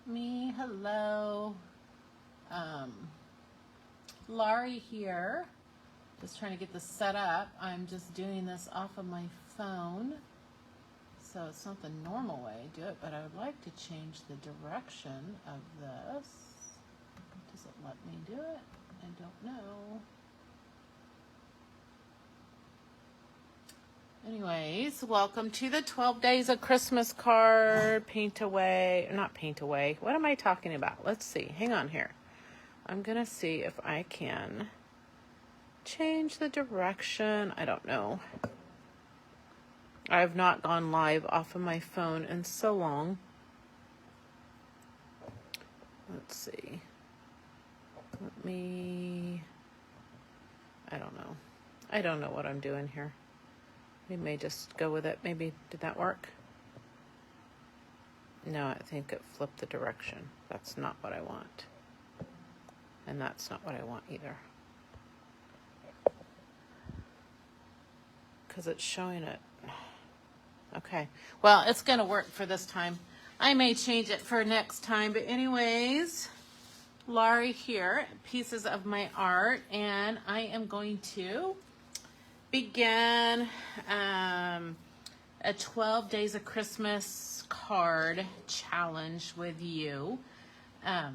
me. Hello. Laurie here. Just trying to get this set up. I'm just doing this off of my phone. So it's not the normal way I do it, but I would like to change the direction of this. Does it let me do it? I don't know. Anyways, welcome to the 12 Days of Christmas card. Paint away. Not paint away. What am I talking about? Let's see. Hang on here. I'm going to see if I can change the direction. I don't know. I have not gone live off of my phone in so long. Let's see. I don't know. I don't know what I'm doing here. We may just go with it. Maybe, did that work? No, I think it flipped the direction. That's not what I want. And that's not what I want either. Because it's showing it. Okay. Well, it's going to work for this time. I may change it for next time. But anyways, Laurie here, pieces of my art. And I am going to begin a 12 Days of Christmas card challenge with you. Oh,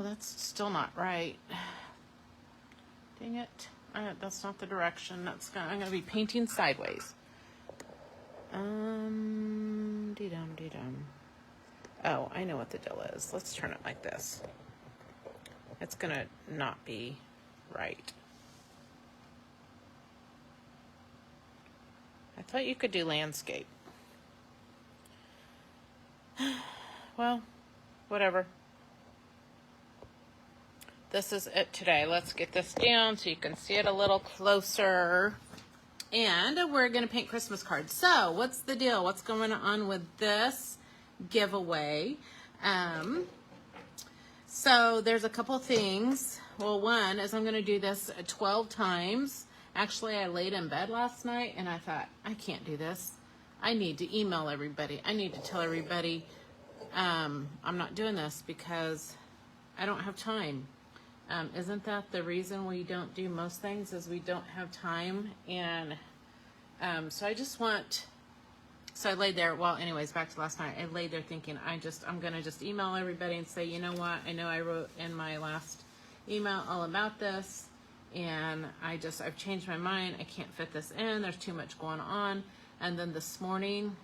that's still not right. Dang it. That's not the direction. I'm going to be painting sideways. Dee-dum. Oh, I know what the deal is. Let's turn it like this. It's going to not be right. I thought you could do landscape. Well, whatever. This is it today. Let's get this down so you can see it a little closer. And we're going to paint Christmas cards. So, what's the deal? What's going on with this giveaway? So, there's a couple things. Well, one is I'm going to do this 12 times. Actually, I laid in bed last night and I thought, I can't do this. I need to email everybody. I need to tell everybody I'm not doing this because I don't have time. Isn't that the reason we don't do most things is we don't have time? And so I laid there. Well, anyways, back to last night. I laid there thinking I'm going to just email everybody and say, you know what? I know I wrote in my last email all about this. And I've changed my mind. I can't fit this in. There's too much going on. And then this morning,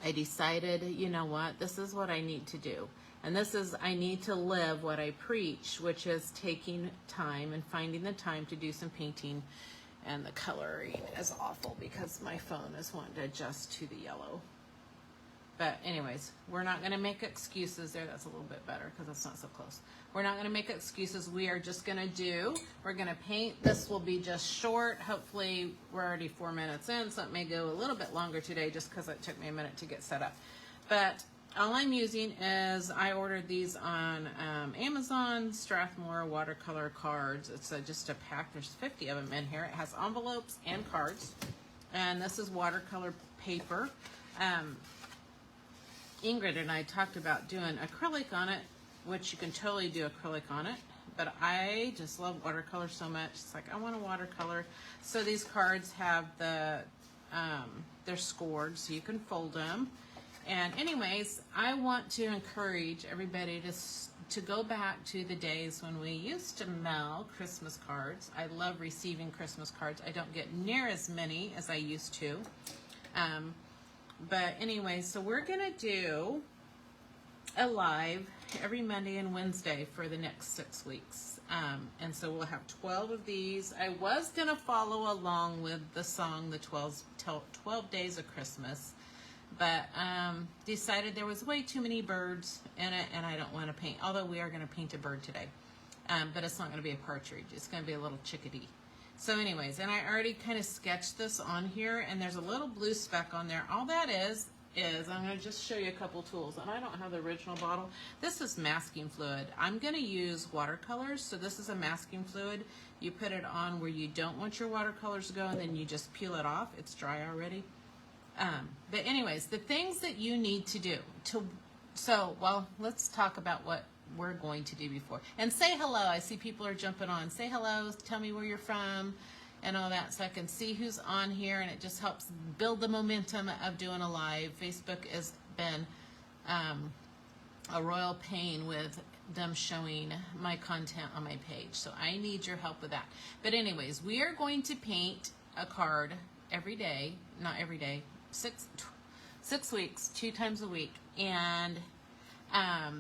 I decided, you know what? This is what I need to do. And I need to live what I preach, which is taking time and finding the time to do some painting. And the coloring is awful because my phone is wanting to adjust to the yellow. But anyways, we're not going to make excuses there. That's a little bit better because it's not so close. We're not going to make excuses. We are just going to we're going to paint. This will be just short. Hopefully, we're already 4 minutes in, so it may go a little bit longer today just because it took me a minute to get set up. But all I'm using is I ordered these on Amazon, Strathmore watercolor cards. It's just a pack. There's 50 of them in here. It has envelopes and cards. And this is watercolor paper. Ingrid and I talked about doing acrylic on it, which you can totally do acrylic on it. But I just love watercolor so much. It's like, I want a watercolor. So these cards have they're scored, so you can fold them. And anyways, I want to encourage everybody to go back to the days when we used to mail Christmas cards. I love receiving Christmas cards. I don't get near as many as I used to. But anyway, so we're going to do a live every Monday and Wednesday for the next 6 weeks. And so we'll have 12 of these. I was going to follow along with the song, the 12 Days of Christmas. But decided there was way too many birds in it, and I don't want to paint. Although we are going to paint a bird today. But it's not going to be a partridge. It's going to be a little chickadee. So anyways, and I already kind of sketched this on here, and there's a little blue speck on there. All that is I'm going to just show you a couple tools, and I don't have the original bottle. This is masking fluid. I'm going to use watercolors, so this is a masking fluid. You put it on where you don't want your watercolors to go, and then you just peel it off. It's dry already. But anyways, the things that you need to do well, let's talk about what we're going to do before. And say hello. I see people are jumping on. Say hello. Tell me where you're from and all that, so I can see who's on here, and it just helps build the momentum of doing a live. Facebook has been a royal pain with them showing my content on my page, so I need your help with that. But anyways, we are going to paint a card every day, not every day, 6 weeks, 2 times a week. And hi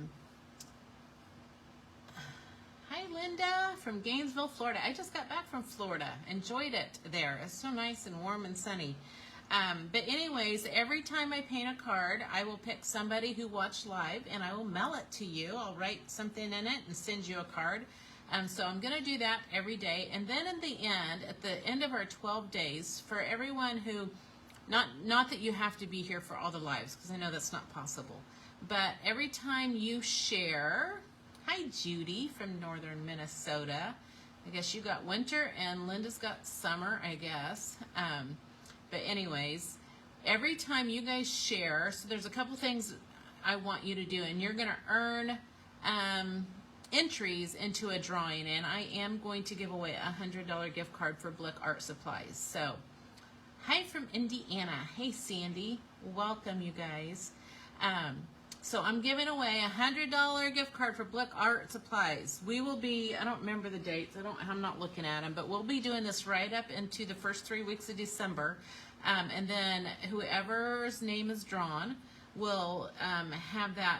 Linda from Gainesville, Florida. I just got back from Florida. Enjoyed it there. It's so nice and warm and sunny. But anyways, every time I paint a card, I will pick somebody who watched live and I will mail it to you. I'll write something in it and send you a card. So I'm going to do that every day. And then at the end of our 12 days, for everyone who, not that you have to be here for all the lives, because I know that's not possible, but every time you share, hi Judy from northern Minnesota. I guess you got winter and Linda's got summer, I guess. But anyways, every time you guys share, so there's a couple things I want you to do, and you're going to earn entries into a drawing, and I am going to give away a $100 gift card for Blick Art Supplies. So, hi from Indiana. Hey Sandy, welcome you guys. So I'm giving away a $100 gift card for Blick Art Supplies. We will be, I don't remember the dates, I'm not looking at them, but we'll be doing this right up into the first 3 weeks of December. And then whoever's name is drawn will have that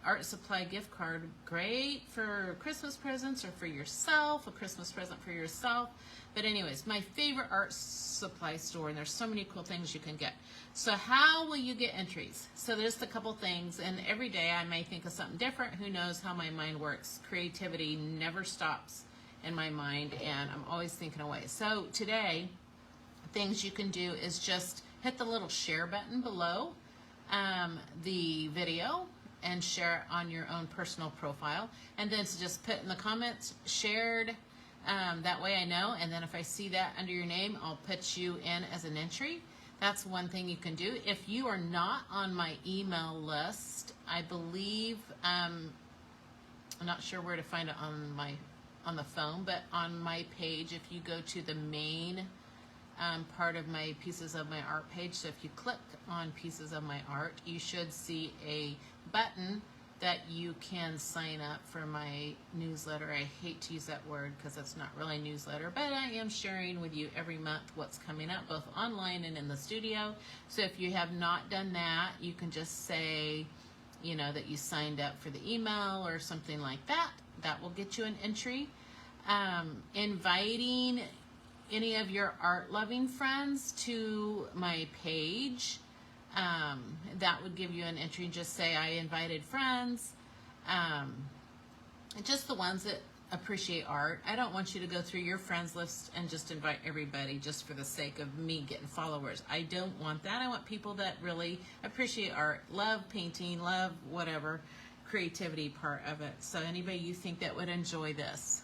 art supply gift card. Great for Christmas presents or for yourself, a Christmas present for yourself. But anyways, my favorite art supply store, and there's so many cool things you can get. So how will you get entries? So there's a couple things, and every day I may think of something different. Who knows how my mind works? Creativity never stops in my mind, and I'm always thinking away. So today, things you can do is just hit the little share button below the video and share it on your own personal profile, and then to just put in the comments shared. That way I know, and then if I see that under your name, I'll put you in as an entry. That's one thing you can do. If you are not on my email list, I believe, I'm not sure where to find it on the phone, but on my page, if you go to the main part of my Pieces of My Art page, so if you click on Pieces of My Art, you should see a button that you can sign up for my newsletter. I hate to use that word because it's not really a newsletter, but I am sharing with you every month what's coming up, both online and in the studio. So if you have not done that, you can just say, you know, that you signed up for the email or something like that. That will get you an entry. Inviting any of your art-loving friends to my page. That would give you an entry. Just say I invited friends, just the ones that appreciate art. I don't want you to go through your friends list and just invite everybody just for the sake of me getting followers. I don't want that. I want people that really appreciate art, love painting, love whatever creativity part of it. So anybody you think that would enjoy this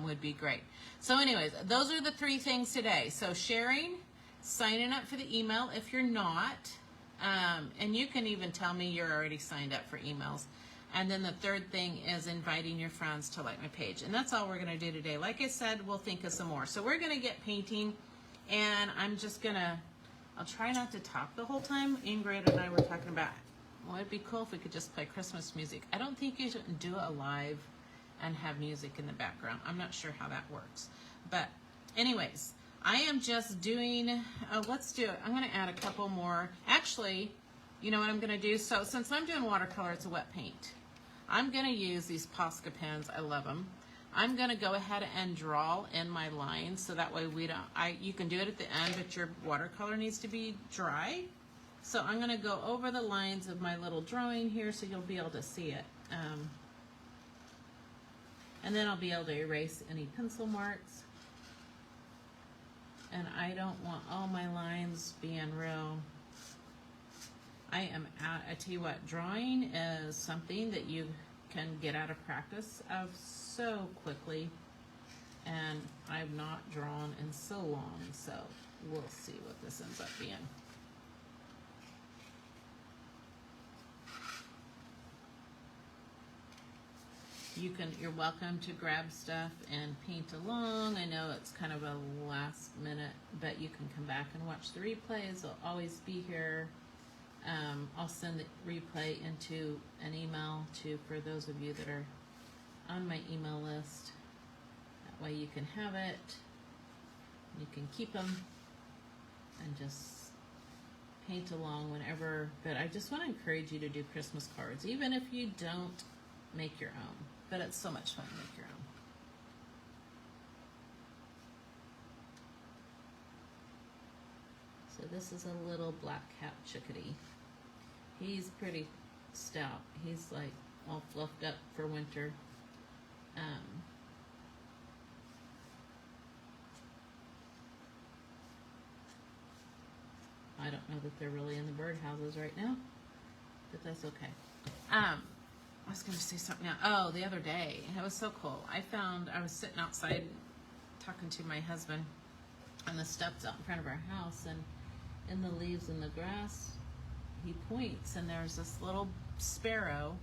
would be great. So anyways, those are the 3 things today. So sharing, signing up for the email if you're not, and you can even tell me you're already signed up for emails. And then the third thing is inviting your friends to like my page. And that's all we're going to do today. Like I said, we'll think of some more. So we're going to get painting, and I'm just going to, I'll try not to talk the whole time. Ingrid and I were talking about, well, it'd be cool if we could just play Christmas music. I don't think you should do it live and have music in the background. I'm not sure how that works. But anyways, I am just doing, let's do it. I'm going to add a couple more. Actually, you know what I'm going to do? So since I'm doing watercolor, it's a wet paint. I'm going to use these Posca pens. I love them. I'm going to go ahead and draw in my lines so that way we don't, you can do it at the end, but your watercolor needs to be dry. So I'm going to go over the lines of my little drawing here so you'll be able to see it. And then I'll be able to erase any pencil marks. And I don't want all my lines being real. I tell you what, drawing is something that you can get out of practice of so quickly. And I've not drawn in so long, so we'll see what this ends up being. You're welcome to grab stuff and paint along. I know it's kind of a last minute, but you can come back and watch the replays. They'll always be here. I'll send the replay into an email for those of you that are on my email list. That way you can have it. You can keep them and just paint along whenever. But I just want to encourage you to do Christmas cards, even if you don't make your own. But it's so much fun to make your own. So this is a little black-capped chickadee. He's pretty stout. He's like all fluffed up for winter. I don't know that they're really in the birdhouses right now, but that's okay. I was going to say something now. Oh, the other day, it was so cool. I was sitting outside talking to my husband on the steps out in front of our house, and in the leaves and the grass, he points, and there's this little sparrow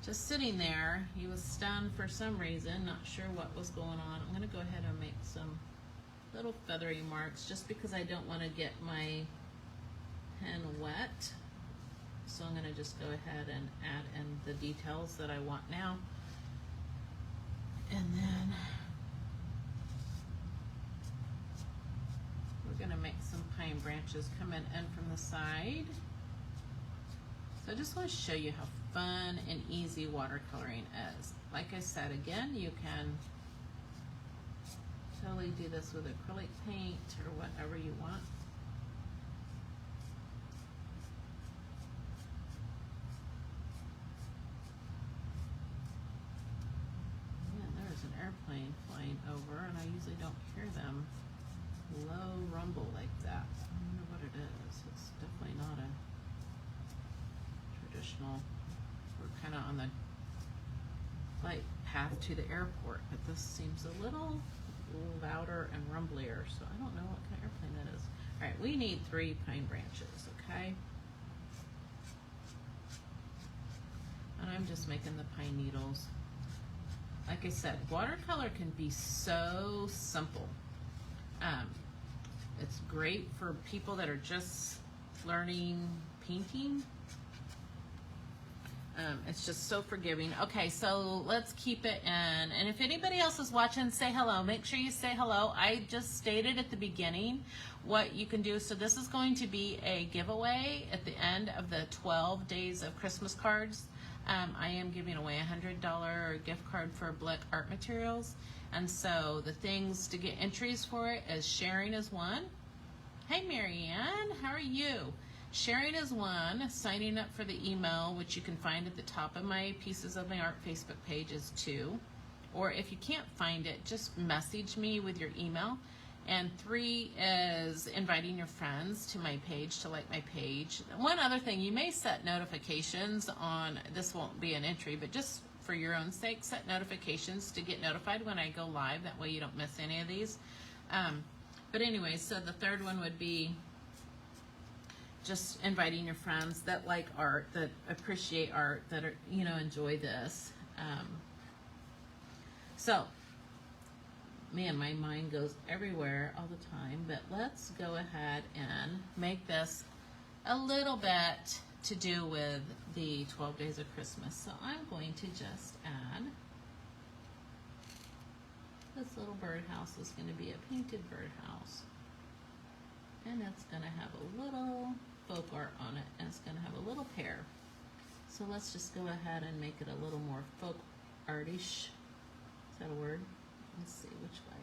just sitting there. He was stunned for some reason, not sure what was going on. I'm going to go ahead and make some little feathery marks just because I don't want to get my pen wet. So I'm going to just go ahead and add in the details that I want now. And then we're going to make some pine branches coming in from the side. So I just want to show you how fun and easy watercoloring is. Like I said, again, you can totally do this with acrylic paint or whatever you want. An airplane flying over, and I usually don't hear them low rumble like that. I don't know what it is. It's definitely not a traditional. We're kind of on the flight path to the airport, but this seems a little louder and rumblier, so I don't know what kind of airplane that is. All right, we need 3 pine branches, okay? And I'm just making the pine needles. Like I said, watercolor can be so simple. It's great for people that are just learning painting. It's just so forgiving. Okay, so let's keep it in. And if anybody else is watching, say hello. Make sure you say hello. I just stated at the beginning what you can do. So this is going to be a giveaway at the end of the 12 days of Christmas cards. I am giving away a $100 gift card for Blick Art Materials. And so the things to get entries for it is sharing is one. Hey, Marianne, how are you? Sharing is one. Signing up for the email, which you can find at the top of my Pieces of My Art Facebook page, is 2. Or if you can't find it, just message me with your email. And 3 is inviting your friends to my page, to like my page. One other thing, you may set notifications on, this won't be an entry, but just for your own sake, set notifications to get notified when I go live. That way you don't miss any of these. But anyway, so the third one would be just inviting your friends that like art, that appreciate art, that are, you know, enjoy this. So, man, my mind goes everywhere all the time, but let's go ahead and make this a little bit to do with the 12 days of Christmas. So I'm going to just add, this little birdhouse is going to be a painted birdhouse. And it's going to have a little folk art on it, and it's going to have a little pear. So let's just go ahead and make it a little more folk artish. Is that a word? Let's see which way.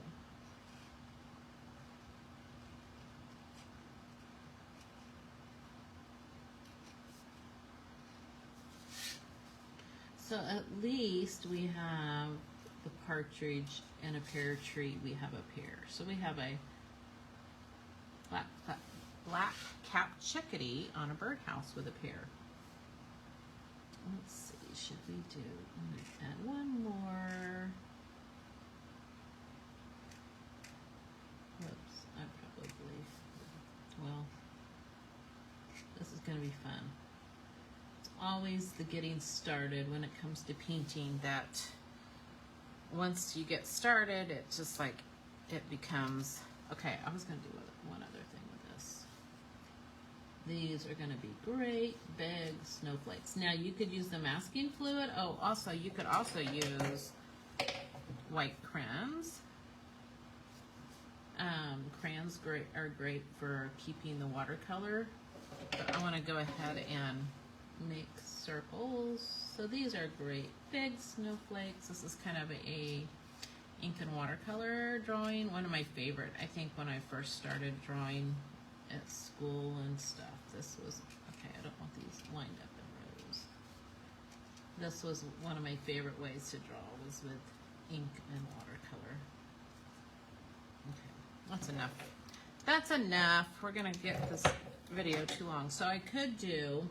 So at least we have the partridge and a pear tree. We have a pear. So we have a black-capped chickadee on a birdhouse with a pear. Let's see, should we do, I'm going to add one more. Whoops, I probably, well, this is going to be fun. It's always the getting started when it comes to painting, that once you get started, it's just like, it becomes, okay, I was going to do one other thing with this. These are going to be great big snowflakes. Now you could use the masking fluid. Oh, also, you could also use white crayons. Crayons are great for keeping the watercolor, but I want to go ahead and make circles. So these are great big snowflakes. This is kind of a ink and watercolor drawing. One of my favorite, I think, when I first started drawing at school and stuff. This was, okay, I don't want these lined up in rows. This was one of my favorite ways to draw, was with ink and watercolor. Okay, that's enough. That's enough. We're gonna get this video too long. So I could do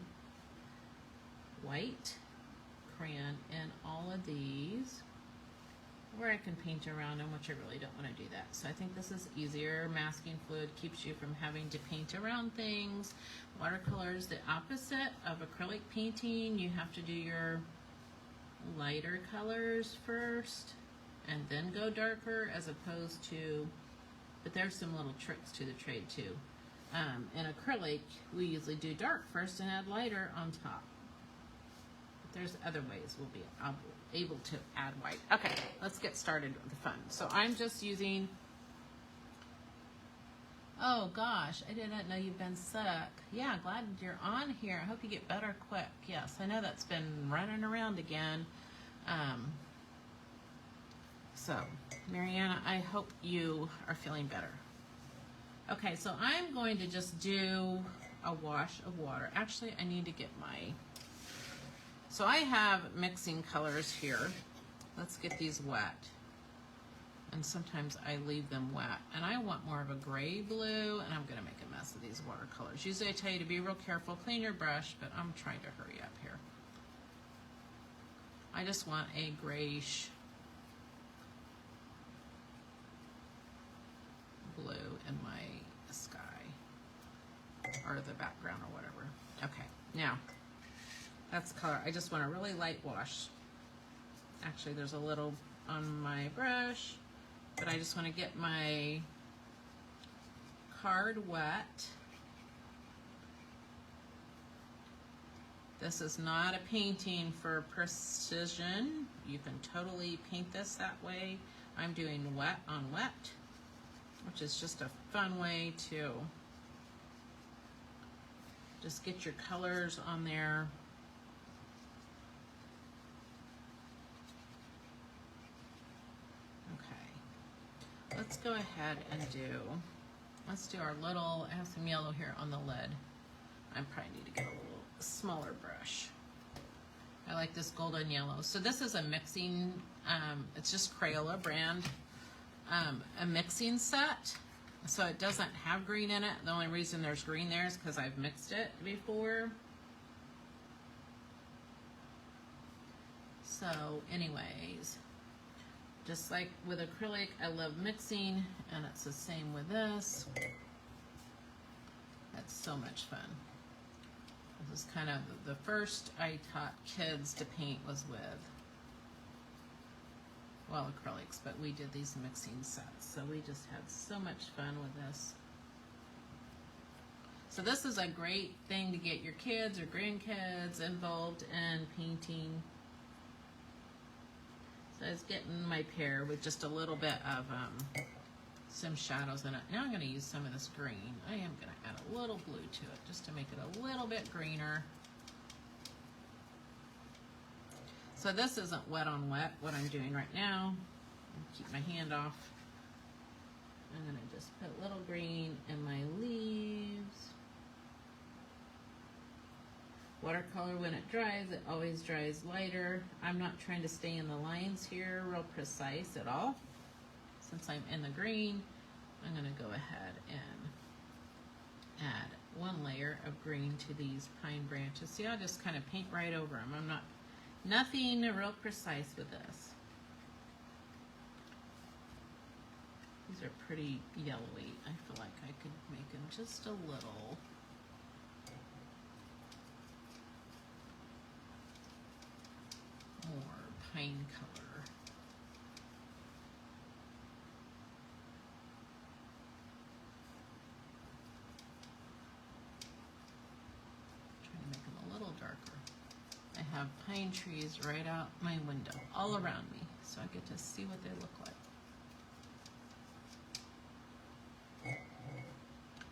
white crayon in all of these, or I can paint around them, which I really don't want to do that. So I think this is easier. Masking fluid keeps you from having to paint around things. Watercolor is the opposite of acrylic painting. You have to do your lighter colors first and then go darker, as opposed to, but there's some little tricks to the trade too. In acrylic, we usually do dark first and add lighter on top. But there's other ways we'll be able to add white. Okay, let's get started with the fun. So I'm just using, oh gosh, I didn't know you've been sick. Yeah, glad you're on here. I hope you get better quick. Yes, I know that's been running around again. So, Mariana, I hope you are feeling better. Okay, so I'm going to just do a wash of water. Actually, I need to get my, so I have mixing colors here. Let's get these wet. And sometimes I leave them wet. And I want more of a gray blue, and I'm gonna make a mess of these watercolors. Usually I tell you to be real careful, clean your brush, but I'm trying to hurry up here. I just want a grayish blue in my sky, or the background or whatever. Okay, now that's color. I just want a really light wash. Actually, there's a little on my brush, but I just want to get my card wet. This is not a painting for precision. You can totally paint this that way. I'm doing wet on wet, which is just a fun way to just get your colors on there. Okay, let's go ahead and let's do our little, I have some yellow here on the lid. I probably need to get a little smaller brush. I like this golden yellow. So this is a mixing, it's just Crayola brand, a mixing set. So it doesn't have green in it. The only reason there's green there is because I've mixed it before. So anyways, just like with acrylic, I love mixing, and it's the same with this. That's so much fun. This is kind of the first I taught kids to paint was with, well, acrylics, but we did these mixing sets. So we just had so much fun with this. So this is a great thing to get your kids or grandkids involved in painting. So I was getting my pear with just a little bit of some shadows in it. Now I'm going to use some of this green. I am going to add a little blue to it just to make it a little bit greener. So this isn't wet on wet, what I'm doing right now. Keep my hand off. I'm going to just put a little green in my leaves. Watercolor, when it dries, it always dries lighter. I'm not trying to stay in the lines here real precise at all. Since I'm in the green, I'm going to go ahead and add one layer of green to these pine branches. See, I'll just kind of paint right over them. I'm nothing real precise with this. These are pretty yellowy. I feel like I could make them just a little more pine color. Trying to make them a little darker. I have pine trees right out my window, all around me, so I get to see what they look like.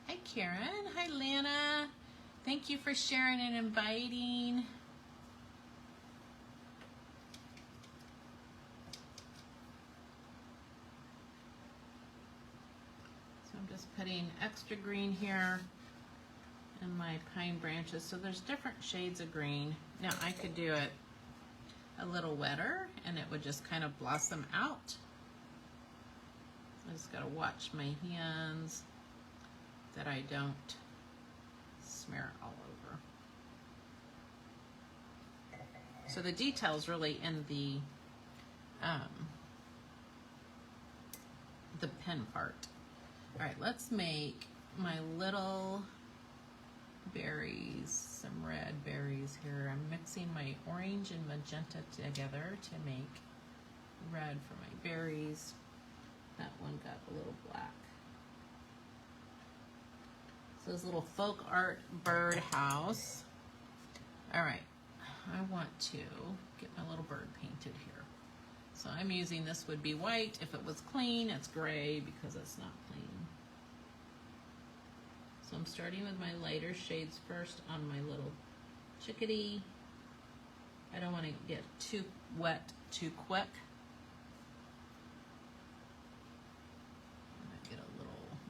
Hi Karen, hi Lana. Thank you for sharing and inviting. So I'm just putting extra green here in my pine branches. So there's different shades of green. Now I could do it a little wetter and it would just kind of blossom out. I just gotta watch my hands that I don't smear it all over. So the detail's really in the pen part. All right, let's make my little berries, some red berries here. I'm mixing my orange and magenta together to make red for my berries. That one got a little black. So this little folk art birdhouse. All right, I want to get my little bird painted here. So I'm using, this would be white. If it was clean, it's gray because it's not clean. So I'm starting with my lighter shades first on my little chickadee. I don't want to get too wet too quick.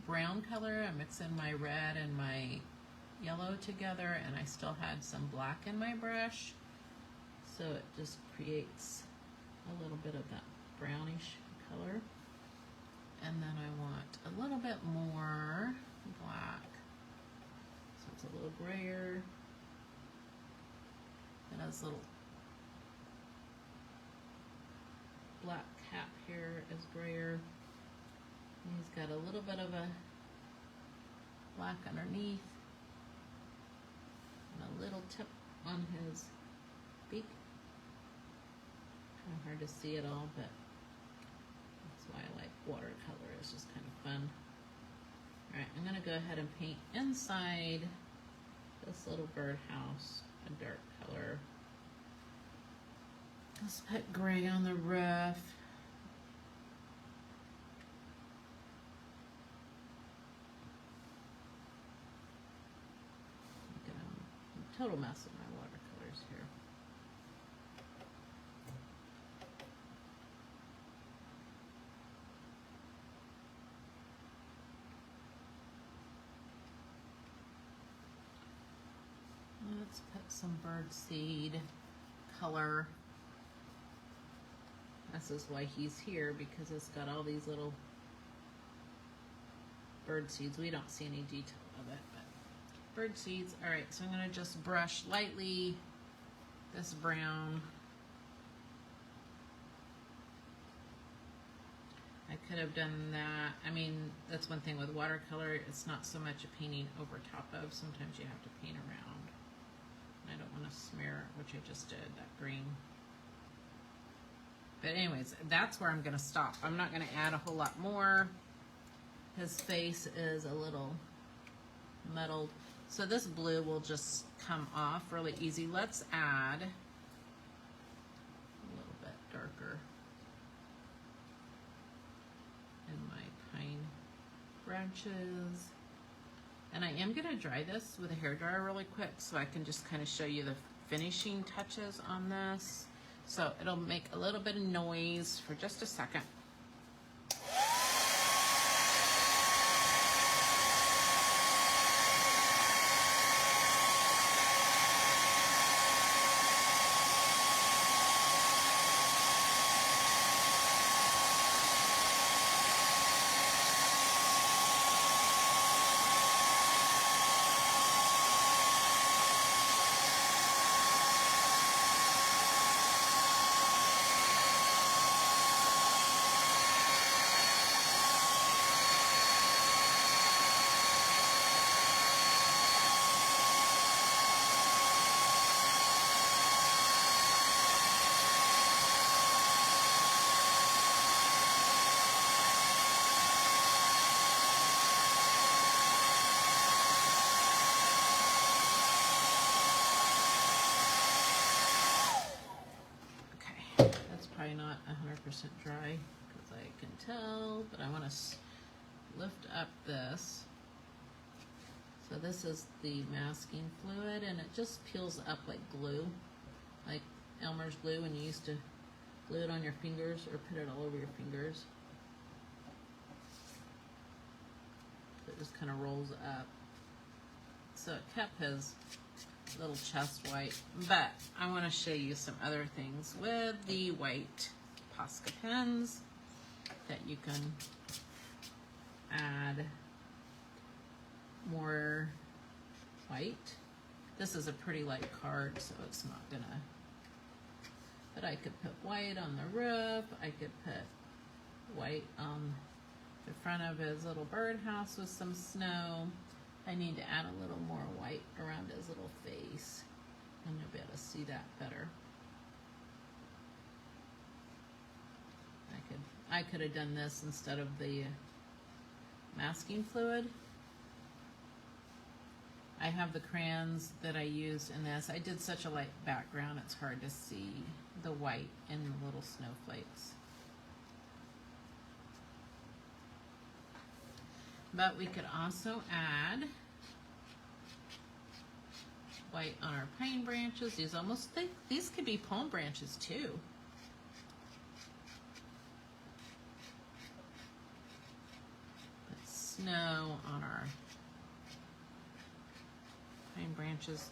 Brown color. I'm mixing my red and my yellow together, and I still had some black in my brush, so it just creates a little bit of that brownish color. And then I want a little bit more black, so it's a little grayer. It has a little black cap here is grayer. He's got a little bit of a black underneath and a little tip on his beak. Kind of hard to see it all, but that's why I like watercolor. It's just kind of fun. All right, I'm going to go ahead and paint inside this little birdhouse a dark color. Let's put gray on the roof. Total mess with my watercolors here. Let's put some birdseed color. This is why he's here, because it's got all these little bird seeds. We don't see any detail of it, but bird seeds. All right, so I'm going to just brush lightly this brown. I could have done that. I mean, that's one thing with watercolor. It's not so much a painting over top of. Sometimes you have to paint around. And I don't want to smear, which I just did, that green. But anyways, that's where I'm going to stop. I'm not going to add a whole lot more. His face is a little metalled. So this blue will just come off really easy. Let's add a little bit darker in my pine branches. And I am going to dry this with a hairdryer really quick so I can just kind of show you the finishing touches on this. So it'll make a little bit of noise for just a second. dry because I can tell, but I want to lift up this. So this is the masking fluid, and it just peels up like glue, like Elmer's glue when you used to glue it on your fingers or put it all over your fingers. It just kind of rolls up. So it kept his little chest white, but I want to show you some other things with the white Posca pens that you can add more white. This is a pretty light card, so it's not gonna, but I could put white on the roof. I could put white on the front of his little birdhouse with some snow. I need to add a little more white around his little face, and you'll be able to see that better. I could have done this instead of the masking fluid. I have the crayons that I used in this. I did such a light background, it's hard to see the white in the little snowflakes. But we could also add white on our pine branches. These almost think these could be palm branches too. Put snow on our pine branches.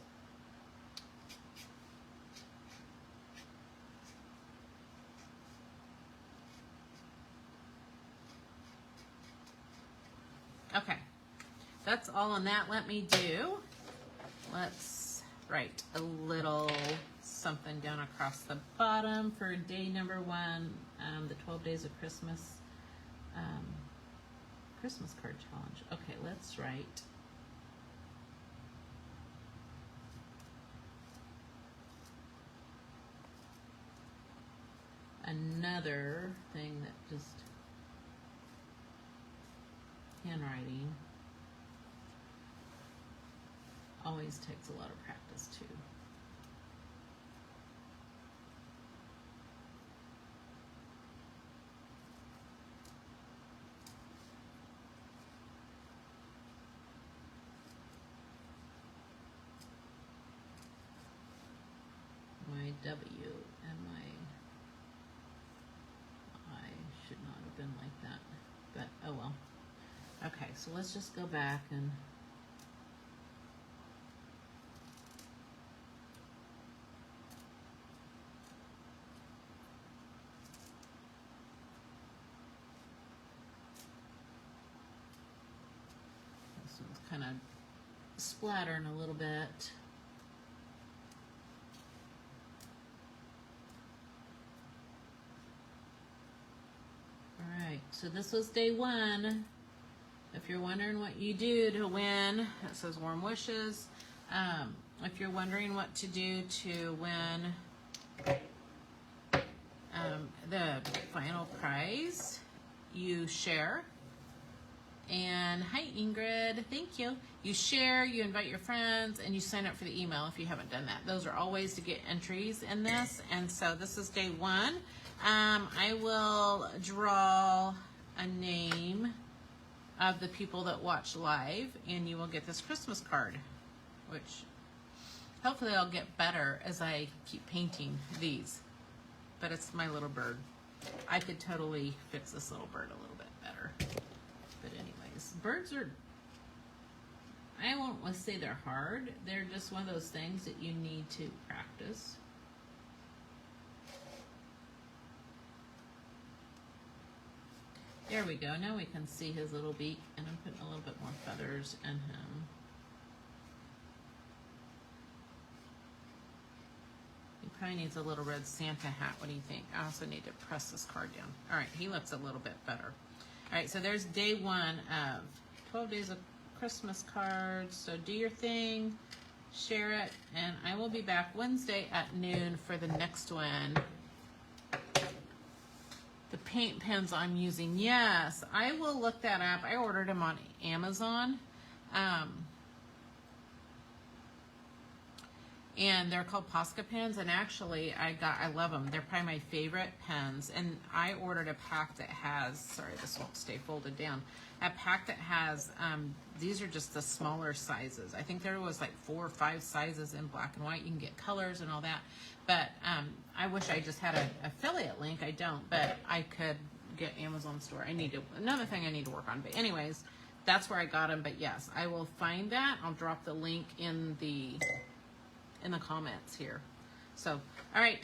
Okay, that's all on that. Let's write a little something down across the bottom for day number 1, the 12 days of Christmas, Christmas card challenge. Okay, let's write another thing that just handwriting always takes a lot of practice too. My W and my I should not have been like that, but oh well. Okay, so let's just go back and this one's kind of splattering a little bit. All right, so this was day 1. If you're wondering what you do to win, it says warm wishes. If you're wondering what to do to win the final prize, you share. And hi Ingrid, thank you. You share, you invite your friends, and you sign up for the email if you haven't done that. Those are all ways to get entries in this. And so this is day 1. I will draw a name of the people that watch live, and you will get this Christmas card, which hopefully I'll get better as I keep painting these. But it's my little bird. I could totally fix this little bird a little bit better. But anyways, birds are, I won't say they're hard. They're just one of those things that you need to practice. There we go. Now we can see his little beak, and I'm putting a little bit more feathers in him. He probably needs a little red Santa hat. What do you think? I also need to press this card down. All right, he looks a little bit better. All right, so there's day 1 of 12 days of Christmas cards. So do your thing, share it, and I will be back Wednesday at noon for the next one. The paint pens I'm using, yes, I will look that up. I ordered them on Amazon. and they're called Posca pens, and actually I love them. They're probably my favorite pens, and I ordered a pack that has, sorry, this won't stay folded down, a pack that has, these are just the smaller sizes. I think there was like 4 or 5 sizes in black and white. You can get colors and all that, but I wish I just had an affiliate link. I don't, but I could get Amazon store. Another thing I need to work on, but anyways, that's where I got them. But yes, I will find that. I'll drop the link in the comments here. So, all right.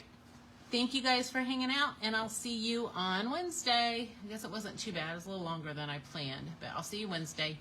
Thank you guys for hanging out, and I'll see you on Wednesday. I guess it wasn't too bad. It was a little longer than I planned, but I'll see you Wednesday.